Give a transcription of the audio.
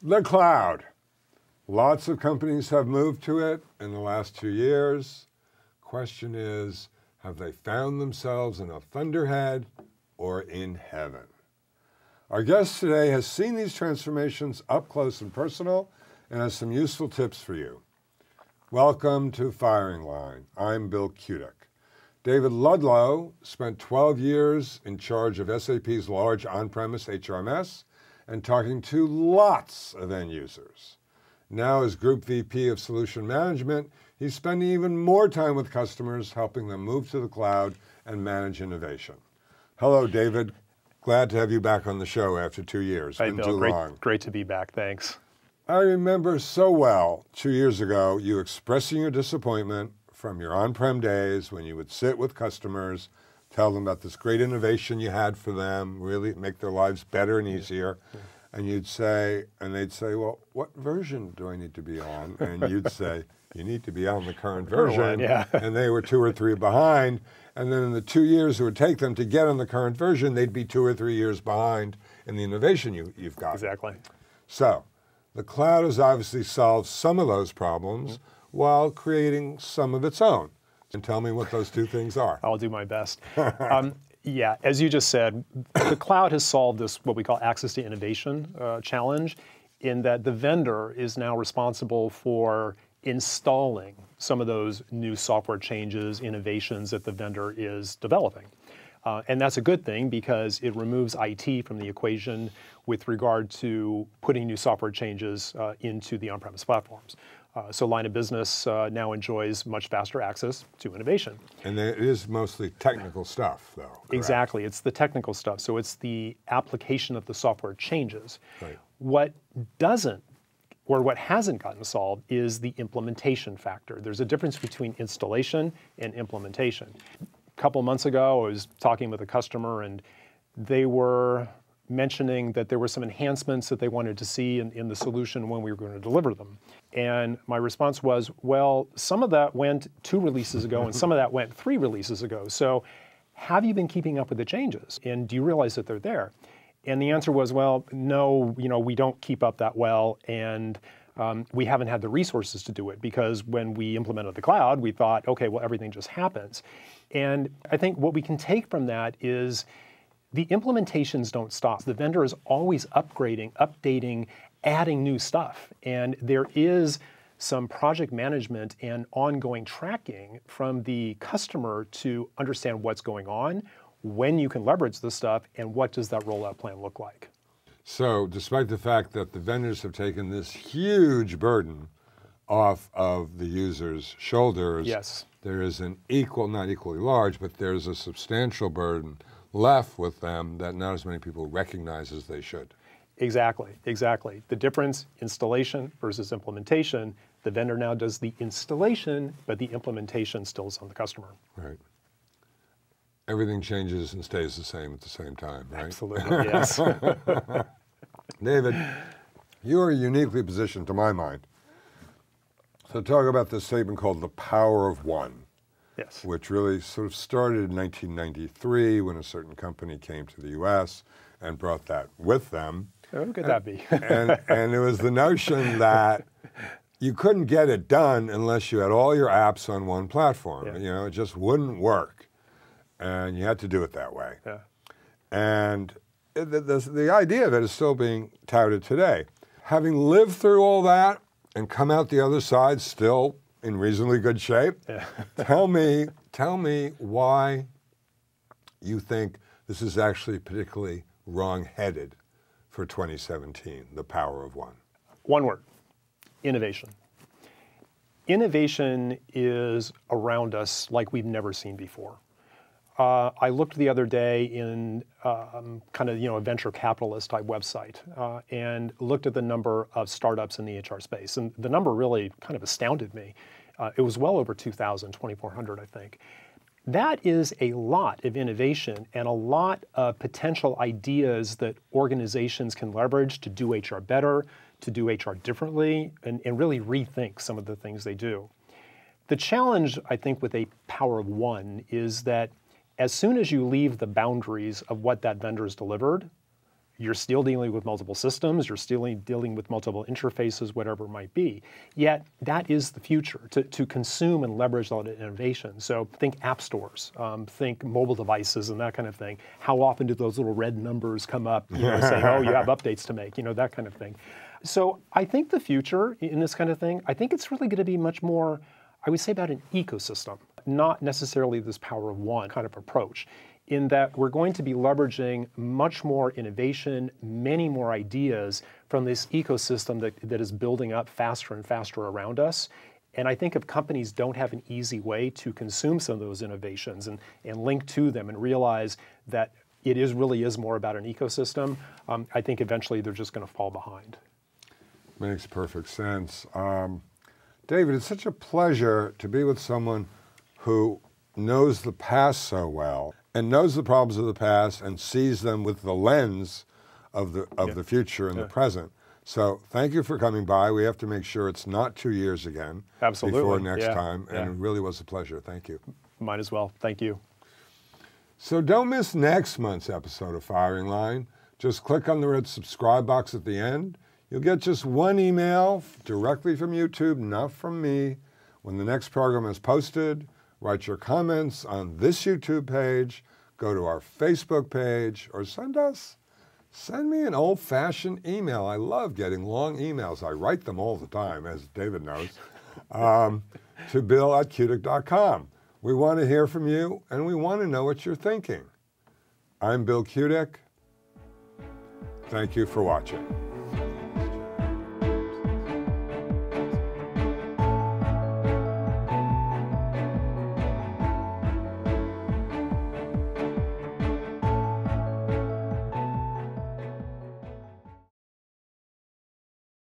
The cloud. Lots of companies have moved to it in the last 2 years. Question is, have they found themselves in a thunderhead or in heaven? Our guest today has seen these transformations up close and personal and has some useful tips for you. Welcome to Firing Line. I'm Bill Kutik. David Ludlow spent 12 years in charge of SAP's large on-premise HRMS and talking to lots of end users. Now as Group VP of Solution Management, he's spending even more time with customers, helping them move to the cloud and manage innovation. Hello, David. Glad to have you back on the show after 2 years. Hi, Been Bill. too long. Great to be back. Thanks. I remember so well 2 years ago, you expressing your disappointment from your on-prem days when you would sit with customers, tell them about this great innovation you had for them, really make their lives better and easier. Yeah. And you'd say, and they'd say, well, what version do I need to be on? And you'd say, you need to be on the current version. Yeah. And they were 2 or 3 behind. And then in the 2 years it would take them to get on the current version, they'd be 2 or 3 years behind in the innovation you've got. Exactly. So the cloud has obviously solved some of those problems while creating some of its own. And tell me what those 2 things are. I'll do my best. Yeah, as you just said, the cloud has solved this, what we call access to innovation challenge, in that the vendor is now responsible for installing some of those new software changes, innovations that the vendor is developing. And that's a good thing because it removes IT from the equation with regard to putting new software changes into the on-premise platforms. So line of business now enjoys much faster access to innovation. And it is mostly technical stuff, though. Correct? Exactly. It's the technical stuff. So it's the application of the software changes. Right. What doesn't, or what hasn't gotten solved, is the implementation factor. There's a difference between installation and implementation. A couple months ago, I was talking with a customer, and they were mentioning that there were some enhancements that they wanted to see in the solution when we were going to deliver them. And my response was, well, some of that went 2 releases ago and some of that went 3 releases ago. So have you been keeping up with the changes? And do you realize that they're there? And the answer was, well, no, we don't keep up that well, and we haven't had the resources to do it, because when we implemented the cloud, we thought, okay, well, everything just happens. And I think what we can take from that is the implementations don't stop. The vendor is always upgrading, updating, adding new stuff. And there is some project management and ongoing tracking from the customer to understand what's going on, when you can leverage the stuff, and what does that rollout plan look like. So despite the fact that the vendors have taken this huge burden off of the user's shoulders, yes, there is an not equally large, but there's a substantial burden left with them that not as many people recognize as they should. Exactly, exactly. The difference, installation versus implementation, the vendor now does the installation, but the implementation still is on the customer. Right. Everything changes and stays the same at the same time, right? Absolutely, yes. David, you are uniquely positioned, to my mind, to talk about this statement called the power of one. Yes. Which really sort of started in 1993 when a certain company came to the US and brought that with them. Who could that be? and it was the notion that you couldn't get it done unless you had all your apps on one platform. Yeah. It just wouldn't work. And you had to do it that way. Yeah. And the idea of it is still being touted today. Having lived through all that and come out the other side still in reasonably good shape, yeah. Tell me why you think this is actually particularly wrong-headed for 2017, the power of one. One word, innovation. Innovation is around us like we've never seen before. I looked the other day in kind of a venture capitalist type website and looked at the number of startups in the HR space, and the number really kind of astounded me. It was well over 2,000, 2,400, I think. That is a lot of innovation and a lot of potential ideas that organizations can leverage to do HR better, to do HR differently, and really rethink some of the things they do. The challenge, I think, with a power of one is that as soon as you leave the boundaries of what that vendor has delivered, You're still dealing with multiple systems, you're still dealing with multiple interfaces, whatever it might be. Yet that is the future, to consume and leverage all that innovation. So think app stores, think mobile devices and that kind of thing. How often do those little red numbers come up, saying, oh, you have updates to make, that kind of thing. So I think the future in this kind of thing, I think it's really going to be much more, I would say, about an ecosystem, not necessarily this power of one kind of approach, in that we're going to be leveraging much more innovation, many more ideas from this ecosystem that is building up faster and faster around us. And I think if companies don't have an easy way to consume some of those innovations and link to them and realize that it really is more about an ecosystem, I think eventually they're just going to fall behind. Makes perfect sense. David, it's such a pleasure to be with someone who knows the past so well and knows the problems of the past and sees them with the lens of the future and the present. So thank you for coming by. We have to make sure it's not 2 years again. Absolutely. Before next time. And it really was a pleasure. Thank you. Might as well. Thank you. So don't miss next month's episode of Firing Line. Just click on the red subscribe box at the end. You'll get just one email directly from YouTube, not from me. When the next program is posted, write your comments on this YouTube page, go to our Facebook page, or send me an old-fashioned email. I love getting long emails. I write them all the time, as David knows, to bill@kutik.com. We want to hear from you, and we want to know what you're thinking. I'm Bill Kutik. Thank you for watching.